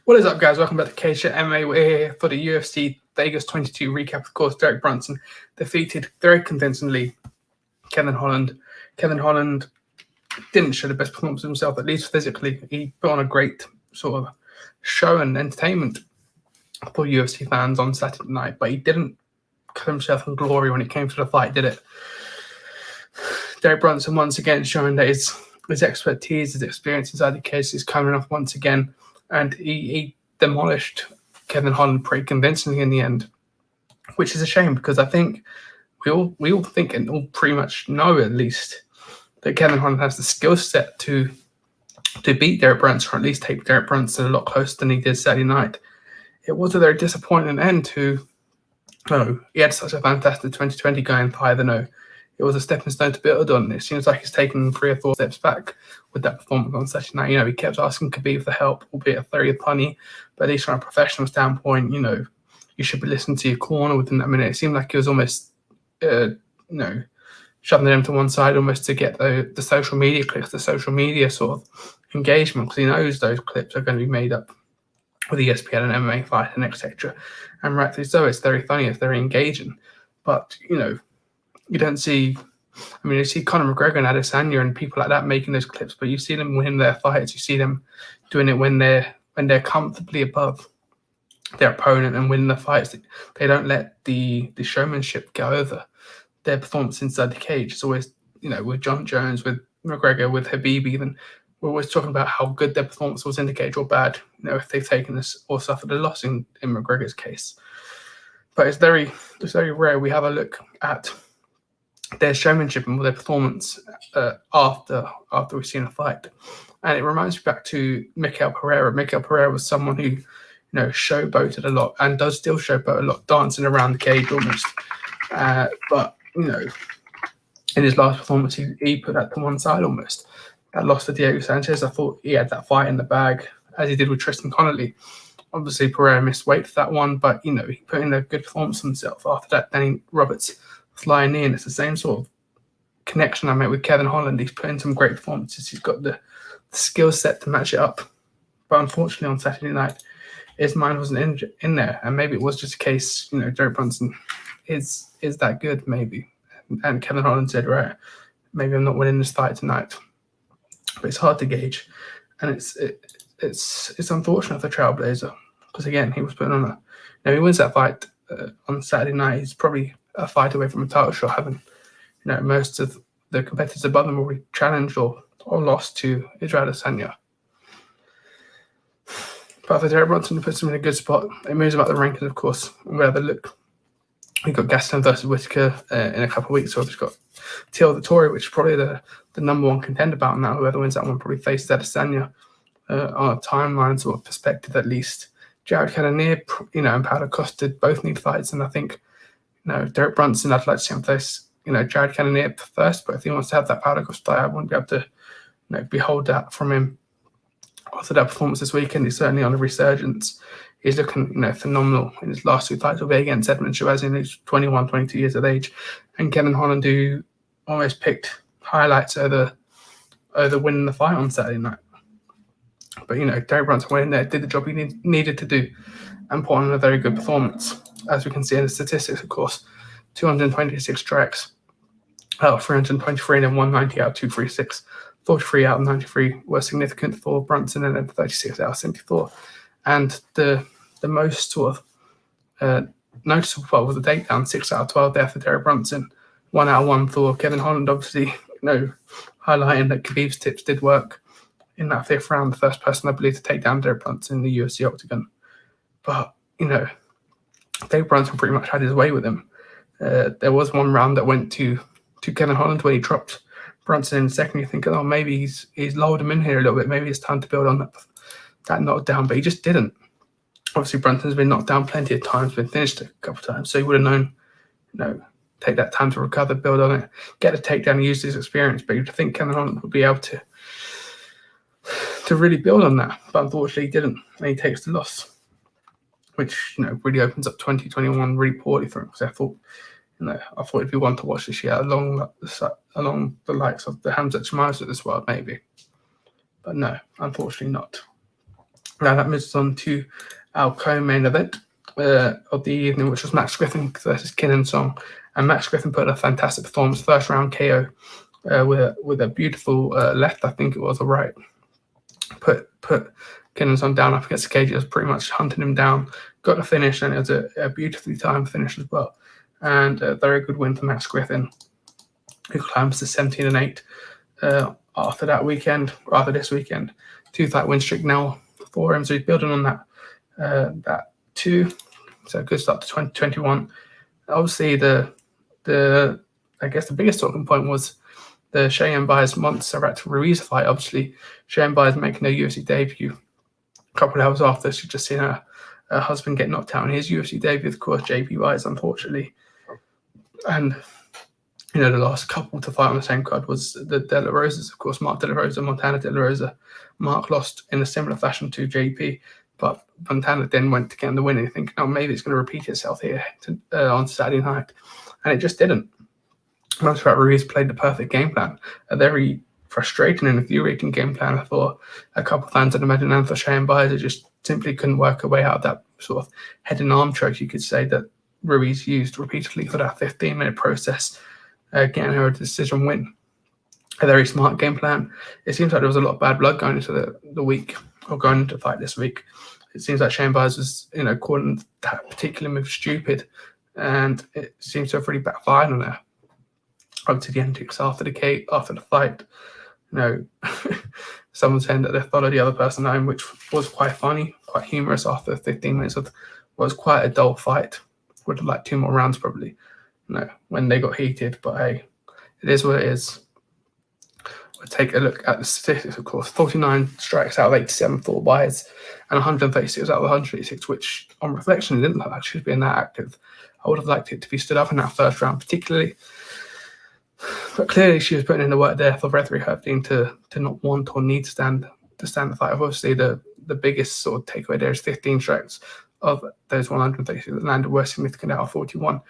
What is up, guys? Welcome back to CageChat MMA. We're here for the UFC Vegas 22 recap. Of course, Derek Brunson defeated very convincingly Kevin Holland. Kevin Holland didn't show the best performance of himself, at least physically. He put on a great sort of show and entertainment for UFC fans on Saturday night, but he didn't cut himself in glory when it came to the fight, did it? Derek Brunson once again showing that his expertise, his experience inside the cage is coming off once again, and he demolished Kevin Holland pretty convincingly in the end, which is a shame because I think we all think and all pretty much know at least that Kevin Holland has the skill set to beat Derek Brunson, or at least take Derek Brunson a lot closer than he did Saturday night. It was a very disappointing end to. He had such a fantastic 2020 going 5-0. It was a stepping stone to build on. It seems like he's taken 3 or 4 steps back with that performance on Saturday night. He kept asking Khabib for help, albeit very funny, but at least from a professional standpoint, you should be listening to your corner within that minute. It seemed like he was almost, shoving them to one side almost to get the social media clicks, the social media sort of engagement, because he knows those clips are going to be made up with ESPN and MMA fight and etc. And rightly so, it's very funny, it's very engaging. But, you don't see, you see Conor McGregor and Adesanya and people like that making those clips, but you see them win their fights, you see them doing it when they're comfortably above their opponent and win the fights. They don't let the showmanship go over their performance inside the cage. It's always, with John Jones, with McGregor, with Khabib even, we're always talking about how good their performance was in the cage or bad, if they've taken this or suffered a loss in McGregor's case. But it's very rare we have a look at their showmanship and their performance after we've seen a fight. And it reminds me back to Miguel Pereira. Miguel Pereira was someone who, showboated a lot and does still showboat a lot, dancing around the cage almost. But, in his last performance, he put that to one side almost. That loss to Diego Sanchez, I thought he had that fight in the bag, as he did with Tristan Connolly. Obviously, Pereira missed weight for that one, but, he put in a good performance himself. After that, Danny Roberts flying in. It's the same sort of connection I made with Kevin Holland. He's put in some great performances. He's got the skill set to match it up. But unfortunately, on Saturday night, his mind wasn't in there. And maybe it was just a case, Derek Brunson is that good, maybe. And Kevin Holland said, right, maybe I'm not winning this fight tonight. But it's hard to gauge. And it's unfortunate for Trailblazer. Because, again, he was putting on he wins that fight on Saturday night. He's probably a fight away from a title shot, having, most of the competitors above him already challenged or lost to Israel Adesanya. But for Derek Brunson, puts him in a good spot. It moves him up the rankings, of course. We'll have a look. We've got Gaston versus Whittaker in a couple of weeks. So we've got Teal Vittori, which is probably the number one contender bout now. Whoever wins that one probably faces Adesanya on a timeline sort of perspective, at least. Jared Cannonier, and Paulo Costa both need fights. And I think, Derek Brunson, I'd like to see him face, Jared Cannonier first. But if he wants to have that Paulo Costa fight, I wouldn't be able to, behold that from him. After that performance this weekend, he's certainly on a resurgence. He's looking, phenomenal in his last 2 fights, albeit against Edmund Chiazin, who's 21, 22 years of age, and Kevin Holland, who almost picked highlights over winning the fight on Saturday night. But, Derek Brunson went in there, did the job he needed to do, and put on a very good performance. As we can see in the statistics, of course, 226 strikes out of 323 and then 190 out of 236. 43 out of 93 were significant for Brunson, and then 36 out of 74. And the most sort of noticeable part was the takedown, 6 out of 12 there for Derek Brunson, 1 out of 1 for Kevin Holland, obviously, highlighting that Khabib's tips did work in that 5th round, the first person, I believe, to take down Derek Brunson in the UFC octagon. But, Derek Brunson pretty much had his way with him. There was one round that went to Kevin Holland where he dropped Brunson in the second. You think, maybe he's lulled him in here a little bit. Maybe it's time to build on that knockdown, but he just didn't. Obviously, Brunson's been knocked down plenty of times, been finished a couple of times, so he would have known, take that time to recover, build on it, get a takedown, use his experience. But you'd think Kevin Holland would be able to really build on that, but unfortunately he didn't, and he takes the loss, which really opens up 2021 really poorly for him. Because I thought it'd be one to watch this year along the likes of the Hamzat Chimaev of this world, maybe, but no, unfortunately not. Now that moves on to our co-main event of the evening, which was Max Griffin versus Kinnan Song. And Max Griffin put a fantastic performance, first round KO with a beautiful left, I think it was, a right. Put Kinnan Song down up against the cage. It was pretty much hunting him down. Got the finish, and it was a beautifully timed finish as well. And a very good win for Max Griffin, who climbs to 17-8 after that weekend, rather this weekend. 2-fight win streak now for him, so he's building on that too. So good start to 2021. Obviously, I guess the biggest talking point was the Cheyenne Byers Montserrat Ruiz fight. Obviously, Cheyenne Byers making her UFC debut a couple of hours after she'd just seen her husband get knocked out in his UFC debut. Of course, JP Byers, unfortunately. And the last couple to fight on the same card was the De La Rosas, of course, Mark De La Rosa, Montana De La Rosa. Mark lost in a similar fashion to JP, but Montana then went to get the win, and you think, oh, maybe it's going to repeat itself here on Saturday night. And it just didn't. Montserrat Ruiz played the perfect game plan, a very frustrating and infuriating game plan for a couple of fans, I'd imagine, and for Cheyenne Byers. It just simply couldn't work her way out of that sort of head and arm choke, you could say, that Ruiz used repeatedly for that 15-minute process, getting her a decision win. A very smart game plan. It seems like there was a lot of bad blood going into the week, or going into the fight this week. It seems like Cheyenne Byers was, calling that particular move stupid, and it seems to have really backfired on her. Up to the antics after the fight, someone saying that they followed the other person home, which was quite funny, quite humorous after 15 minutes of what was quite a dull fight. Would have liked 2 more rounds probably, when they got heated. But hey, it is what it is. We'll take a look at the statistics, of course. 49 strikes out of 87 for Byers, and 136 out of 186, which on reflection didn't look like she was being that active. I would have liked it to be stood up in that first round particularly. But clearly she was putting in the work there for referee Herfling to not want or need to stand the fight. Obviously, the biggest sort of takeaway there is 15 strikes of those 136 that landed were significant out of 41.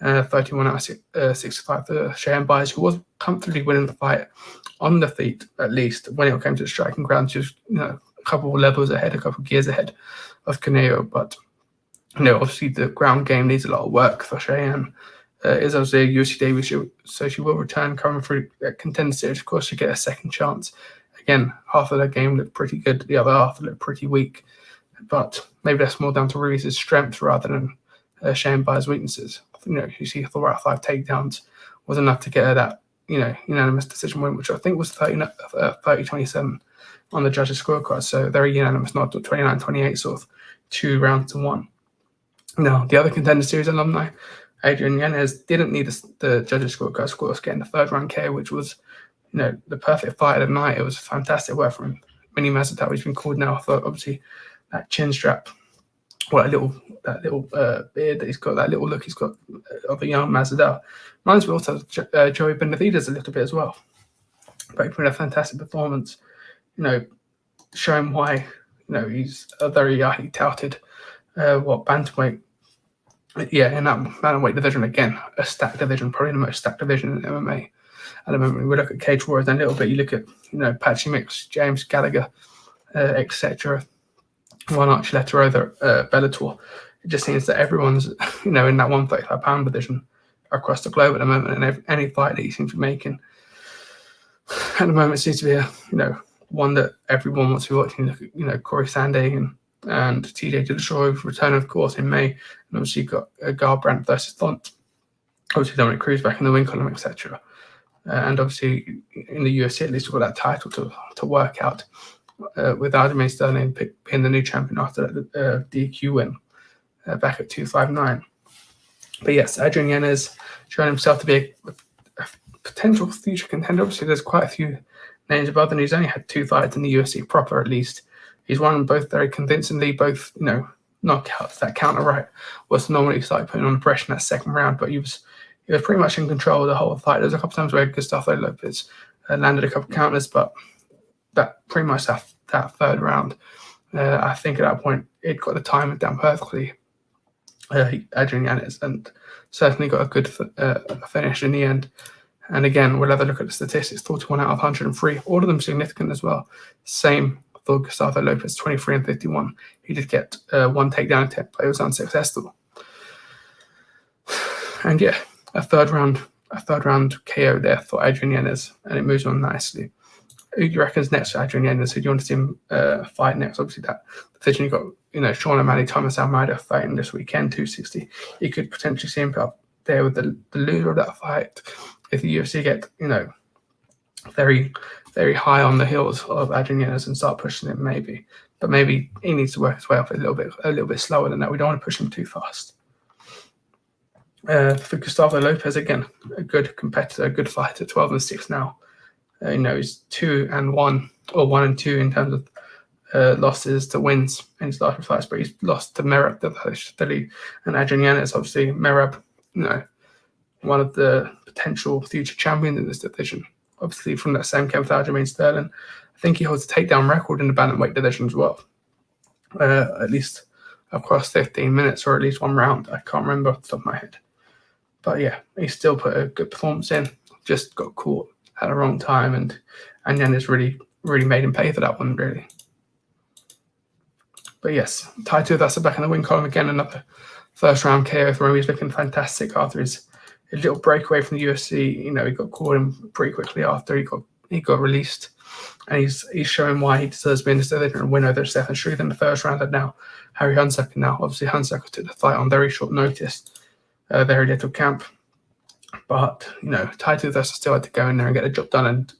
31 out of 65 for Cheyenne Byers, who was comfortably winning the fight on the feet, at least when it came to the striking ground. She was a couple of levels ahead, a couple of gears ahead of Caneo. But obviously the ground game needs a lot of work for Cheyenne. Is obviously a UFC debut, so she will return coming through Contender Series. Of course, she get a second chance. Again, half of the game looked pretty good, the other half looked pretty weak. But maybe that's more down to Ruiz's strength rather than Cheyenne Byers' weaknesses. You see, 4 out of 5 takedowns was enough to get her that unanimous decision win, which I think was 30-27 on the judges' scorecard. So very unanimous, not 29-28, sort of 2 rounds to 1. Now, the other Contender Series alumni, Adrian Yanez, didn't need the judges' scorecard scores, getting the 3rd round KO, which was, the perfect fight of the night. It was fantastic work from Mini Mazatau, who's been called now for obviously that chin strap, or that little beard that he's got, that little look he's got of a young Mazatau. Reminds me also of Joey Benavidez a little bit as well. But he put in a fantastic performance, showing why, he's a very highly touted bantamweight. Yeah, in that bantamweight division, again, a stacked division, probably the most stacked division in MMA at the moment. We look at Cage Warriors, and a little bit you look at, Patchy Mix, James Gallagher, etc. One Archuleta over Bellator. It just seems that everyone's, in that 135-pound division across the globe at the moment, and any fight that he seems to be making at the moment seems to be one that everyone wants to be watching. Look at, Corey Sandhagen and TJ Dillashaw return, of course, in May. And obviously you've got Garbrandt versus Font. Obviously Dominic Cruz back in the win column, etc. And obviously in the UFC, at least we've got that title to work out, with Aljamain Sterling being the new champion after that DQ win back at 259. But yes, Adrian Yanez showing himself to be a potential future contender. Obviously there's quite a few names above, and he's only had 2 fights in the UFC proper, at least. He's won them both very convincingly, both, knockouts. That counter right was normally started putting on the pressure in that 2nd round, but he was pretty much in control of the whole fight. There's a couple of times where Gustavo Lopez landed a couple of counters, but that pretty much that 3rd round, I think at that point, it got the timing down perfectly, Adrian Yanez, and certainly got a good finish in the end. And again, we'll have a look at the statistics, 41 out of 103, all of them significant as well. Same for Gustavo Lopez, 23-51. He did get one takedown attempt, but it was unsuccessful. And yeah, a third round KO there for Adrian Yanez, and it moves on nicely. Who do you reckon's next for Adrian Yanez? Who do you want to see him fight next? Obviously, that decision, you got, Sean O'Malley, Thomas Almeida fighting this weekend, 260. You could potentially see him up there with the loser of that fight if the UFC get, very, very high on the heels of Adrian Yanez and start pushing him, maybe. But maybe he needs to work his way up a little bit slower than that. We don't want to push him too fast. For Gustavo Lopez, again, a good competitor, a good fighter, 12-6 now. He's 2-1 or 1-2 in terms of losses to wins in his last fights, but he's lost to Merab Dali and Adrian Yanez. Obviously, Merab, one of the potential future champions in this division. Obviously, from that same camp with Aljamain Sterling. I think he holds a takedown record in the bantamweight division as well. At least across 15 minutes, or at least one round. I can't remember off the top of my head. But yeah, he still put a good performance in. Just got caught at the wrong time, and Yanez really made him pay for that one, really. But yes, Tai Tuivasa back in the win column again. Another first round KO for him. He's looking fantastic after his little breakaway from the UFC. He got caught in pretty quickly after he got released, and he's showing why he deserves to be in this division and win over Stefan Struve in the first round. And now Harry Hunsucker. Now obviously Hunsucker took the fight on very short notice, very little camp. But, Tai Tuivasa still had to go in there and get the job done, and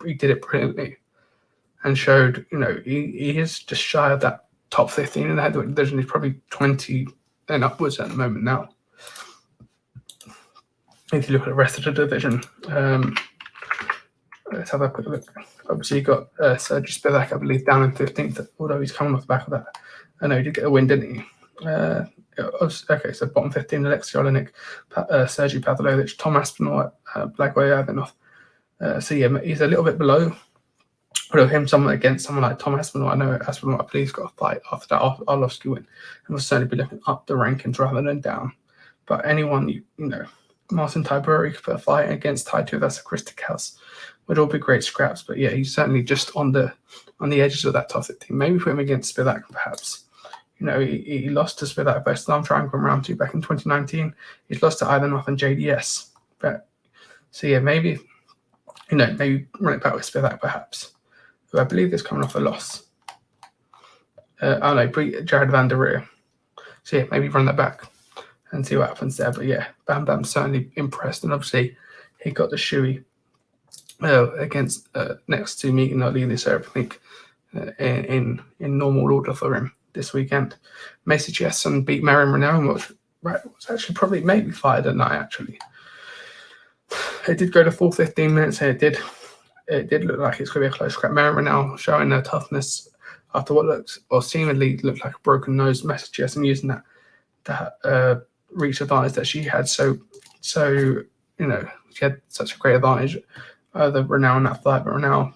he did it brilliantly and showed, he is just shy of that top 15 in the heavyweight division. He's probably 20 and upwards at the moment now. If you look at the rest of the division, let's have a quick look. Obviously, you got Sergey Spivak, I believe, down in 15th, although he's coming off the back of that. I know he did get a win, didn't he? Okay, so bottom 15, Alexei Olenek, Sergey Pavlovich, Tom Aspinall, Blagoy Ivanov. So yeah, he's a little bit below. But someone like Tom Aspinall, I know Aspinall, I believe, he's got a fight after that Arlovsky win, and will certainly be looking up the rankings rather than down. But anyone, Martin Tyburi could put a fight against Tai Tuivasa, Chris House, would all be great scraps. But yeah, he's certainly just on the edges of that top 15. Maybe put him against Spivak, perhaps. He lost to Spivak by Islam Triangle in round 2 back in 2019. He's lost to Ivanov and JDS. But so yeah, maybe run it back with Spivak, perhaps, who I believe is coming off a loss. Jared Van Der Reer. So yeah, maybe run that back and see what happens there. But yeah, Bam Bam's certainly impressed, and obviously he got the shoey against next to Megan Ali this year, I think, in normal order for him this weekend. Macy Chesson beat Marion Renaud, which was actually probably maybe fired at night, actually. It did go to full 15 minutes, and it did look like it's going to be a close scrap. Marion Renaud showing their toughness after what seemingly looked like a broken nose. Macy Chesson using that reach advantage that she had. So she had such a great advantage over Renaud in that fight. But Renaud,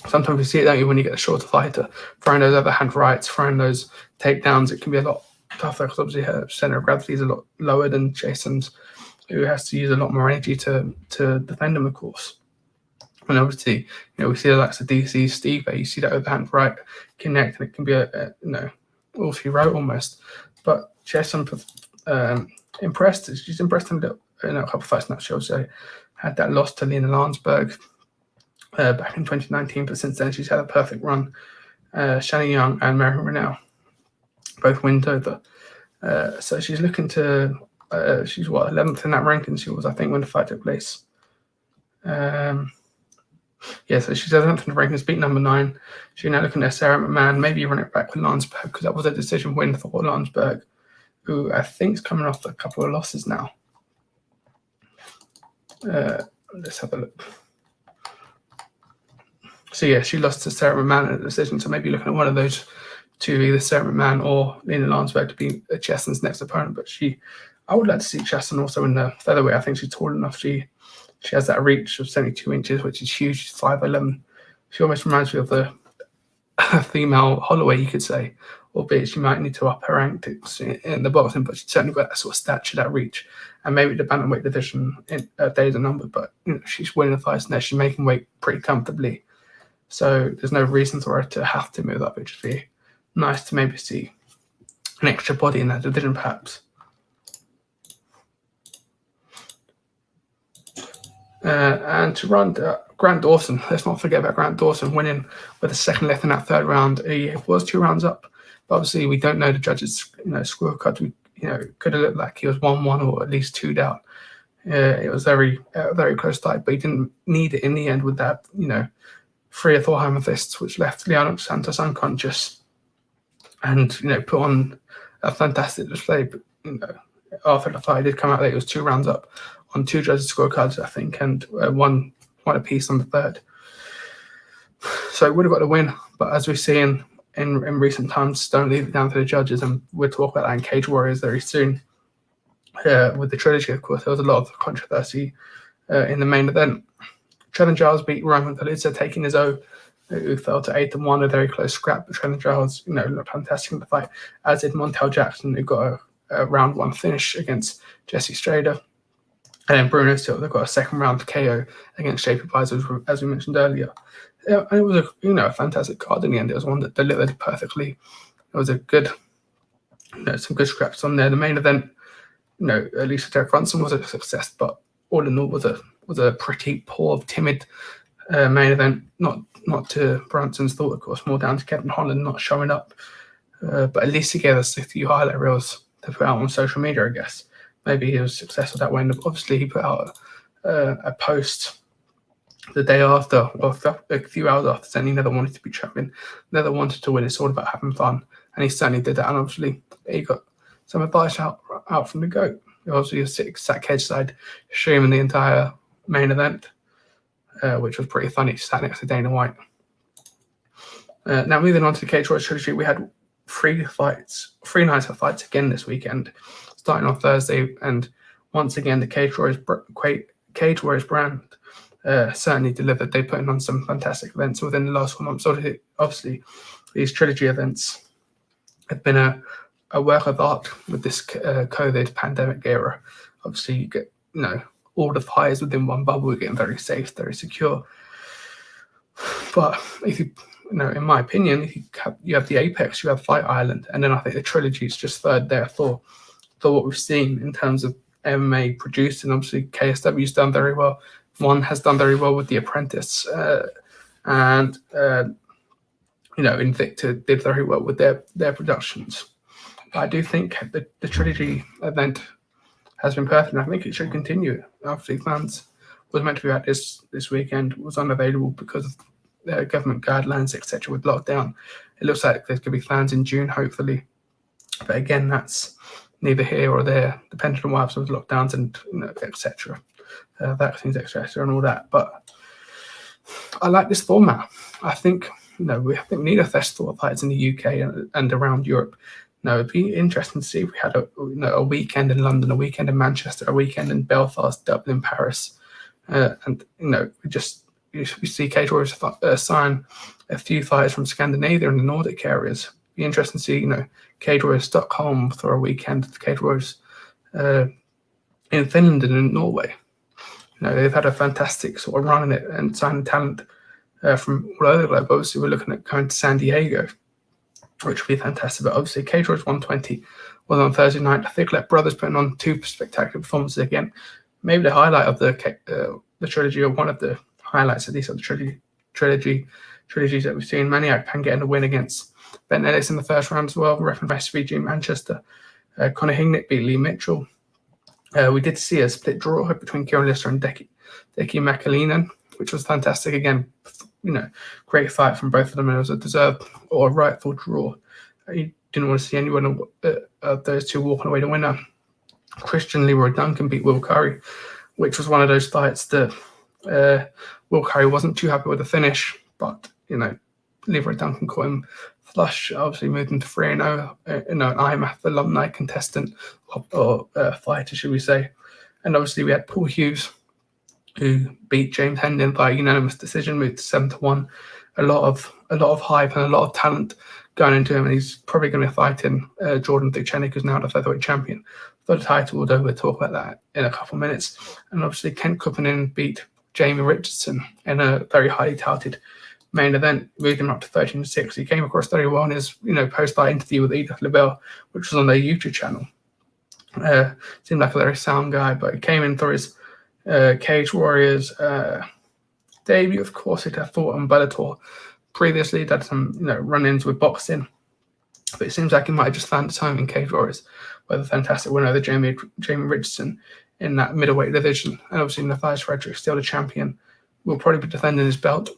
sometimes you see it, don't you, when you get a shorter fighter throwing those overhand rights, throwing those takedowns. It can be a lot tougher because obviously her center of gravity is a lot lower than Jason's, who has to use a lot more energy to defend him, of course. And obviously, we see the likes of DC, Steve, you see that overhand right connect, and it can be all she wrote almost. But Jason impressed. She's impressed him in a couple of fights now. She also had that loss to Lena Landsberg back in 2019, but since then she's had a perfect run. Shannon Young and Marion Renaud both wins over. So she's looking to, she's 11th in that ranking she was, I think, when the fight took place. So she's 11th in the rankings, beat number 9. She's now looking at Sarah McMahon, maybe run it back with Landsberg, because that was a decision win for Landsberg, who I think is coming off a couple of losses now. Let's have a look. So yeah, she lost to Sarah McMahon in a decision, so maybe looking at one of those two, either Sarah McMahon or Lena Landsberg, to be Cheston's next opponent. But I would like to see Cheston also in the featherweight. I think she's tall enough. She has that reach of 72 inches, which is huge. She's 5'11". She almost reminds me of the female Holloway, you could say, albeit she might need to up her antics in the boxing, but she's certainly got that sort of stature, that reach. And maybe the bantamweight division days are numbered, but she's winning the fights now. She's making weight pretty comfortably. So there's no reason for her to have to move up. It'd just be nice to maybe see an extra body in that division, perhaps. And to run Grant Dawson, let's not forget about Grant Dawson winning with a second left in that third round. He was 2 rounds up, but obviously we don't know the judges' scorecard. We could have looked like he was 1-1 or at least 2 down. It was very close fight, but he didn't need it in the end with that 3 or 4 hammer fists, which left Leandro Santos unconscious, and put on a fantastic display. But after the fight, he did come out that it was 2 rounds up on 2 judges' scorecards, I think, and one apiece on the third. So he would have got the win, but as we see in recent times, don't leave it down to the judges, and we'll talk about that in Cage Warriors very soon. With the Trilogy, of course, there was a lot of controversy in the main event. Trevin Giles beat Roman Dolidze, taking his O, who fell to 8-1, a very close scrap. But Trevin Giles, looked fantastic in the fight, as did Montel Jackson, who got a round 1 finish against Jesse Strader. And then Bruno Silva got a second round KO against JP Pies, as we mentioned earlier. And it was a fantastic card in the end. It was one that delivered perfectly. It was a good, some good scraps on there. The main event, at least Derek Brunson was a success, but all in all was a pretty poor, timid main event. Not to Brunson's thought, of course, more down to Kevin Holland not showing up. But at least he gave us a few highlight reels to put out on social media, I guess. Maybe he was successful that way. And obviously, he put out a post the day after, or a few hours after, saying he never wanted to be champion, never wanted to win. It's all about having fun. And he certainly did that. And obviously, he got some advice out from the GOAT. He obviously sat cage side, streaming the entire main event, which was pretty funny. He sat next to Dana White. Now, moving on to the Cage Warriors Trilogy, we had 3 nights of fights again this weekend, starting on Thursday, and once again the Cage Warriors brand certainly delivered. They put on some fantastic events within the last 1 month. So obviously, these Trilogy events have been a work of art with this COVID pandemic era. Obviously, you get all the fighters within one bubble, getting very safe, very secure. But if you in my opinion, if you have the Apex, you have Fight Island, and then I think the Trilogy is just third there for what we've seen in terms of MMA produced. And obviously KSW's done very well. One has done very well with The Apprentice, and Invicta did very well with their productions. But I do think the Trilogy event has been perfect, and I think it should continue. Obviously, fans was meant to be at this weekend, was unavailable because of government guidelines, etc. with lockdown. It looks like there could be fans in June, hopefully. But again, that's neither here or there, depending on what happens with lockdowns and etc. Vaccines, etc. and all that. But I like this format. I think we need a festival of fights in the UK and around Europe. It'd be interesting to see if we had a weekend in London, a weekend in Manchester, a weekend in Belfast, Dublin, Paris, and we see Cage Warriors sign a few fighters from Scandinavia and the Nordic areas. Be interesting to see Cage Warriors Stockholm for a weekend, Cage Warriors in Finland and in Norway. They've had a fantastic sort of run in it and signing talent from all over the globe. Obviously, we're looking at going to San Diego, which would be fantastic. But obviously, Cage Warriors 120 was on Thursday night. The Thicklet brothers putting on 2 spectacular performances again. Maybe the highlight of the Trilogy, or one of the highlights at least of the trilogies that we've seen. Maniac Pan getting a win against Ben Ellis in the first round as well, refereed by SVG Manchester. Conor Hingnick beat Lee Mitchell. We did see a split draw between Kieran Lister and Deki McAleenan, which was fantastic. Again, great fight from both of them, and it was a deserved or a rightful draw. You didn't want to see anyone of those two walking away the winner. Christian Leroy Duncan beat Will Curry, which was one of those fights that Will Curry wasn't too happy with the finish, but Leroy Duncan caught him flush, obviously moved him to 3-0, an IMAF alumni contestant or fighter, should we say. And obviously we had Paul Hughes, who beat James Hendon by unanimous decision, moved to 7-1. A lot of hype and a lot of talent going into him, and he's probably going to be fighting Jordan Duchenik, who's now the featherweight champion for the title, although we'll talk about that in a couple of minutes. And obviously Kent Kuppanen beat Jamie Richardson in a very highly touted main event, moved him up to 13-6. He came across very well in his post-fight interview with Edith LaBelle, which was on their YouTube channel. Seemed like a very sound guy, but he came in for his Cage Warriors debut. Of course, he'd have fought on Bellator previously. He'd had some run-ins with boxing, but it seems like he might have just found his home in Cage Warriors, with a fantastic win over Jamie Richardson in that middleweight division. And obviously, Matthias Frederick, still the champion, will probably be defending his belt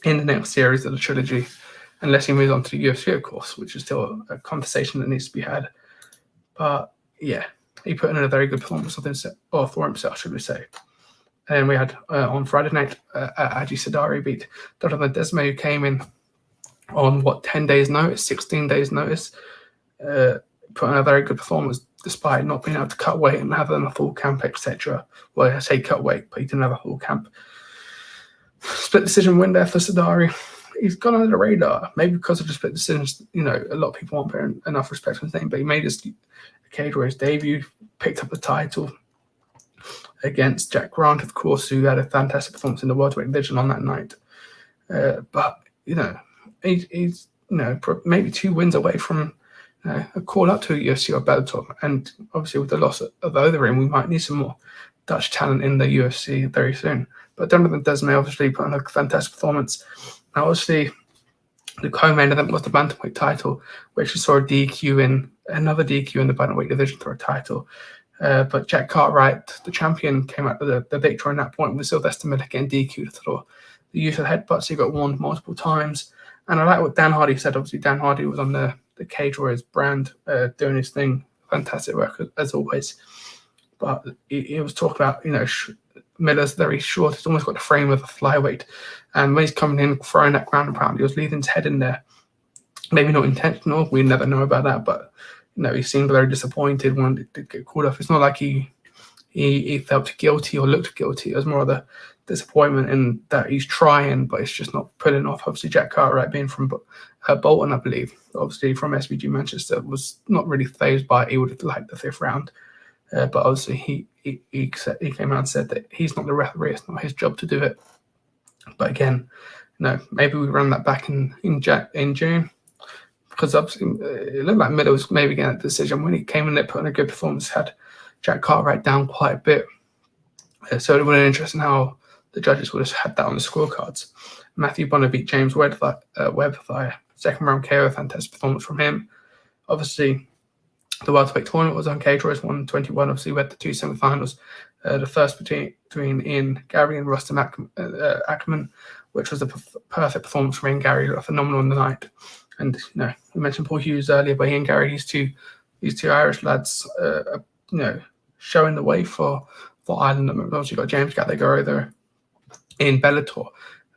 in the next series of the Trilogy, unless he moves on to the UFC, of course, which is still a conversation that needs to be had. But yeah, he put in a very good performance for himself, should we say. And we had on Friday night, Aji Sadari beat Donovan Desme, who came in on 10 days' notice, 16 days' notice. Put in a very good performance despite not being able to cut weight and having a full camp, etc. Well, I say cut weight, but he didn't have a full camp. Split decision win there for Sadari. He's gone under the radar, maybe because of the split decisions. A lot of people won't put enough respect on his name, but he made his Cage Warriors debut, picked up the title against Jack Grant, of course, who had a fantastic performance in the welterweight division on that night. But he's maybe 2 wins away from a call up to a UFC or Bellator, and obviously with the loss of Overeem, we might need some more Dutch talent in the UFC very soon. But Donovan Desme obviously put on a fantastic performance. Now, obviously, the co-main event was the bantamweight title, which we saw another DQ in the bantamweight division for a title. But Jack Cartwright, the champion, came out with the victory on that point, with Sylvester Miller getting DQ'd for the use of headbutts. He got warned multiple times. And I like what Dan Hardy said. Obviously, Dan Hardy was on the Cage Warriors brand, doing his thing. Fantastic work, as always. But he was talking about, Miller's very short. He's almost got the frame of a flyweight. And when he's coming in, throwing that ground and pound, he was leaving his head in there. Maybe not intentional. We never know about that. But, he seemed very disappointed when it did get called off. It's not like he felt guilty or looked guilty. It was more of the disappointment in that he's trying, but it's just not pulling off. Obviously, Jack Cartwright, being from Bolton, I believe, obviously from SBG Manchester, was not really fazed by it. He would have liked the 5th round. But obviously, he came out and said that he's not the referee. It's not his job to do it. But again, maybe we run that back in June, because obviously it looked like Miller was maybe getting a decision when he came in there, putting a good performance, had Jack Cartwright down quite a bit. So it would have been interesting how the judges would have had that on the scorecards. Matthew Bonner beat James Webb via 2nd round KO, fantastic performance from him. Obviously, the welterweight tournament was on Cage Warriors 121. Obviously, we had the 2 semi-finals. The first between Ian Gary and Rustam Ackerman, which was a perfect performance from Ian Gary. Phenomenal on the night. And we mentioned Paul Hughes earlier, but Ian Gary, these two Irish lads, showing the way for Ireland. Obviously, got James Gallagher there in Bellator.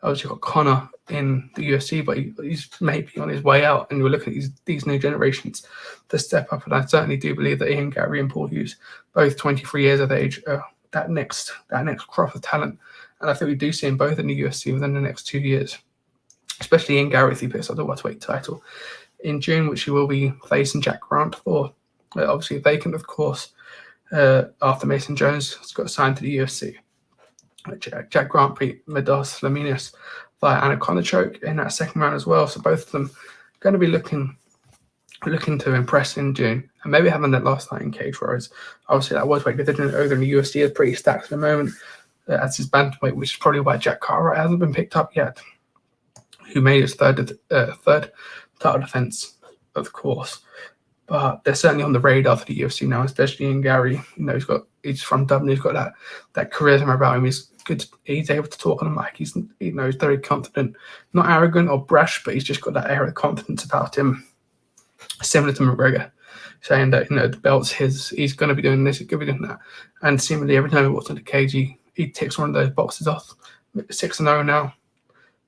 Obviously, got Connor in the UFC, but he's maybe on his way out. And we're looking at these new generations to step up. And I certainly do believe that Ian Gary and Paul Hughes, both 23 years of age, that next crop of talent. And I think we do see them both in the UFC within the next 2 years, especially Ian Gary if he picks up the welterweight title in June, which he will be facing Jack Grant for. Obviously vacant, of course, after Mason Jones has got signed to the UFC. Jack Grant beat Medos Laminius via anaconda choke in that 2nd round as well. So both of them going to be looking to impress in June, and maybe having that last night in Cage Warriors. Obviously, that welterweight division over in the UFC is pretty stacked at the moment. As his bantamweight, which is probably why Jack Cartwright hasn't been picked up yet, who made his third title defense, of course. But they're certainly on the radar for the UFC now, especially in Gary. He's from Dublin. He's got that charisma about him. He's good. He's able to talk on the mic. He's very confident, not arrogant or brash, but he's just got that air of confidence about him, similar to McGregor, saying that the belt's his. He's going to be doing this. He's going to be doing that. And seemingly every time he walks into the cage, he ticks one of those boxes off. 6-0 now.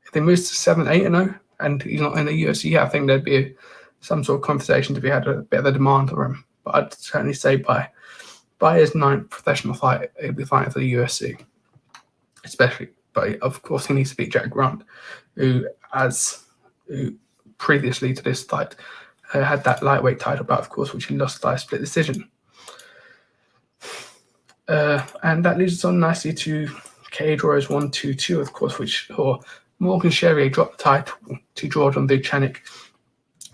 If they move to 7-8-0, and he's not in the UFC, I think there'd be some sort of conversation to be had, a bit of a demand for him. But I'd certainly say by his 9th professional fight, he'll be fighting for the UFC. Especially, but of course he needs to beat Jack Grant, who previously to this fight had that lightweight title bout, of course, which he lost by a split decision. And that leads us on nicely to Cage Warriors 122, of course, or Morgan Sherrier dropped the title to Jordan Vucenic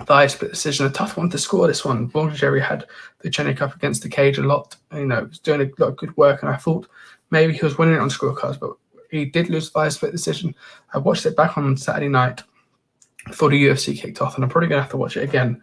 via split decision. A tough one to score, this one. Morgan Sherrier had Vucenic up against the cage a lot. Was doing a lot of good work, and I thought maybe he was winning it on scorecards, but he did lose via split decision. I watched it back on Saturday night before the UFC kicked off, and I'm probably going to have to watch it again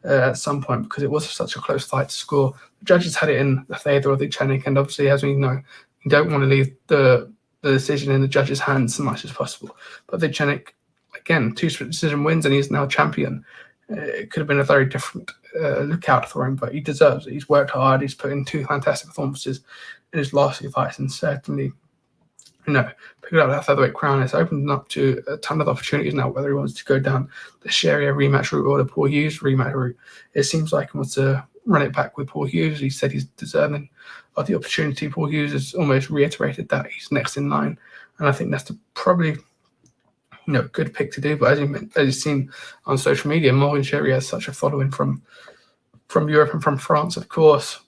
at some point because it was such a close fight to score. The judges had it in the favour of Vucenic, and obviously, as we know, you don't want to leave the decision in the judges' hands as much as possible. But Vucenic, again, 2 split decision wins, and he's now champion. It could have been a very different lookout for him, but he deserves it. He's worked hard. He's put in 2 fantastic performances in his last 2 fights, and certainly, picking up that featherweight crown has opened up to a ton of opportunities now, whether he wants to go down the Sherrier rematch route or the Paul Hughes rematch route. It seems like he wants to run it back with Paul Hughes. He said he's deserving of the opportunity. Paul Hughes has almost reiterated that he's next in line, and I think that's probably good pick to do. But as you've seen on social media, Morgan Sherrier has such a following from Europe and from France, of course.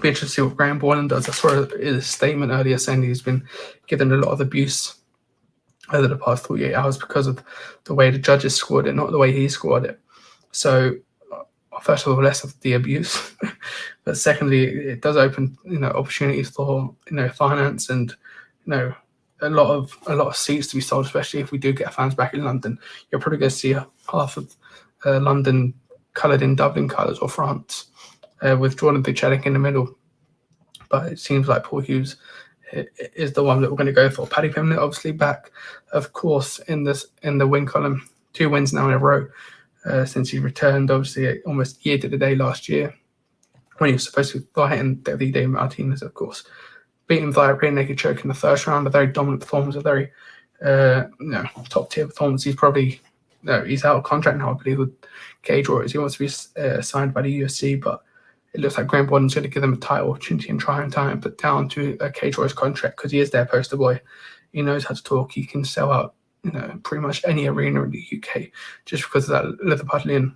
Be interested to see what Graham Borland does. I saw his statement earlier saying he's been given a lot of abuse over the past 48 hours because of the way the judges scored it, not the way he scored it. So, first of all, less of the abuse, but secondly, it does open opportunities for finance and a lot of seats to be sold, especially if we do get fans back in London. You're probably going to see half of London coloured in Dublin colours or France, with Jordan Vucenic in the middle. But it seems like Paul Hughes is the one that we're going to go for. Paddy Pimblett obviously back, of course, in the win column. 2 wins now in a row since he returned, obviously almost a year to the day last year when he was supposed to be fighting Davide Martinez, of course. Beating via rear naked choke in the first round, a very dominant performance, a very top tier performance. He's probably he's out of contract now, I believe, with Cage Warriors. He wants to be signed by the UFC, but it looks like Graham Borland's going to give them a title opportunity and try and put down to a Cage Warriors contract because he is their poster boy. He knows how to talk. He can sell out pretty much any arena in the UK just because of that Liverpudlian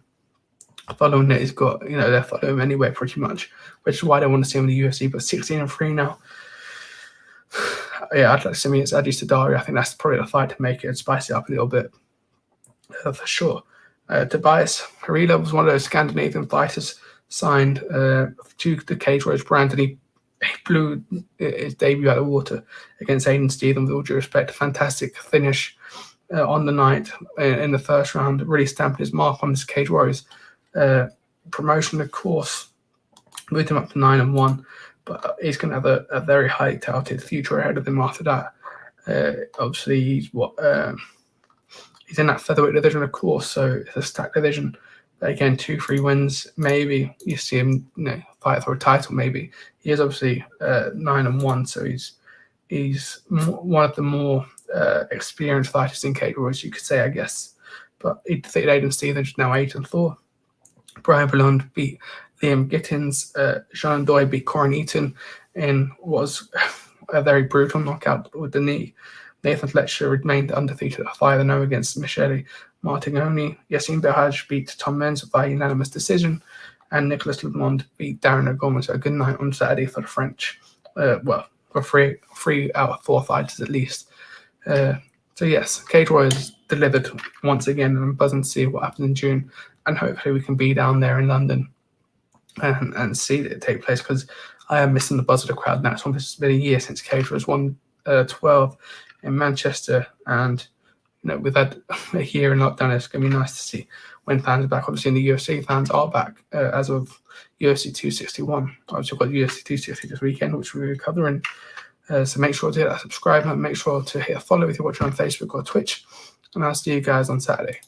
following that he's got. They're following him anywhere pretty much, which is why they want to see him in the UFC. But 16-3 now. Yeah, I'd like to see me as Adi Sadari. I think that's probably the fight to make it and spice it up a little bit, for sure. Tobias Harila was one of those Scandinavian fighters signed to the Cage Warriors brand, and he blew his debut out of the water against Aiden Stephen, with all due respect. A fantastic finish on the night in the first round, really stamping his mark on this Cage Warriors promotion, of course. Moved him up to 9-1, but he's going to have a very highly touted future ahead of him after that. Obviously, he's in that featherweight division, of course, so it's a stacked division. Again, 2-3 wins, maybe you see him fight for a title. Maybe he is obviously 9-1, so he's one of the more experienced fighters in Cage Warriors, you could say, I guess. But he defeated Aiden Stevens, now 8-4. Brian Ballon beat Liam Gittins. Sean Doy beat Corin Eaton in was a very brutal knockout with the knee. Nathan Fletcher remained undefeated at 5-0 against Michele Martignoni. Yassine Belhaj beat Tom Menz by unanimous decision. And Nicolas Lemond beat Darren O'Gorman. So a good night on Saturday for the French. For 3 out of 4 fighters at least. So yes, Cage Warriors delivered once again, and I'm buzzing to see what happens in June. And hopefully we can be down there in London and see it take place, because I am missing the buzz of the crowd now. It's been a year since Cage Warriors won 12 in Manchester, and we've had a year in lockdown. It's going to be nice to see when fans are back. Obviously, in the UFC, fans are back as of UFC 261. Obviously, we've got UFC 260 this weekend, which we'll be covering. So make sure to hit that subscribe and make sure to hit a follow if you're watching on Facebook or Twitch. And I'll see you guys on Saturday.